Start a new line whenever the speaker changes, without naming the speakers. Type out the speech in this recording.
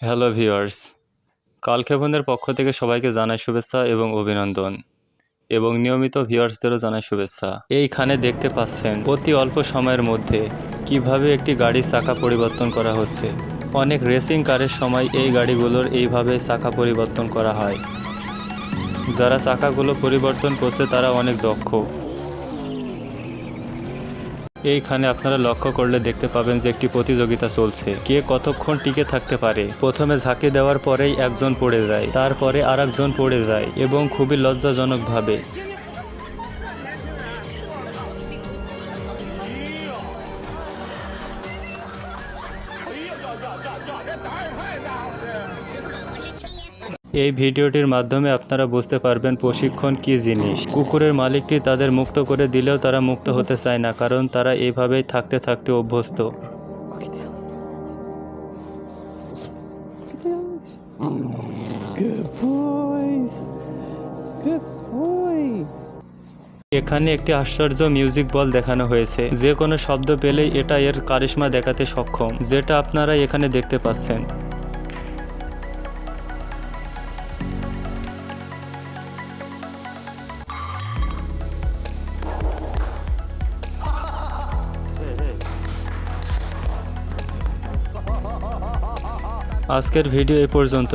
Hello viewers, কালক্ষেপণের পক্ষ থেকে সবাইকে জানাই শুভেচ্ছা এবং অভিনন্দন এবং নিয়মিত ভিউয়ার্সদেরও জানাই শুভেচ্ছা। এইখানে দেখতে পাচ্ছেন অতি অল্প সময়ের মধ্যে কিভাবে একটি গাড়ির চাকা পরিবর্তন করা হচ্ছে। অনেক রেসিং কারের সময় এই গাড়িগুলোর এইভাবে চাকা পরিবর্তন করা হয়। যারা চাকাগুলো পরিবর্তন করছে তারা অনেক দক্ষ। এইখানে আপনারা লক্ষ্য করলে দেখতে পাবেন যে একটি প্রতিযোগিতা চলছে, কে কতক্ষণ টিকে থাকতে পারে। প্রথমে ঝাঁকি দেওয়ার পরেই একজন পড়ে যায়, তারপরে আরেকজন পড়ে যায় এবং খুবই লজ্জাজনকভাবে। এই ভিডিওটির মাধ্যমে আপনারা বুঝতে পারবেন প্রশিক্ষণ কী জিনিস। কুকুরের মালিকটি তাদের মুক্ত করে দিলেও তারা মুক্ত হতে চায় না, কারণ তারা এইভাবেই থাকতে থাকতে অভ্যস্ত। এখানে একটি আশ্চর্য মিউজিক বল দেখানো হয়েছে, যে কোনো শব্দ পেলেই এটা এর কারিশমা দেখাতে সক্ষম, যেটা আপনারা এখানে দেখতে পাচ্ছেন। আজকের ভিডিও এ পর্যন্ত।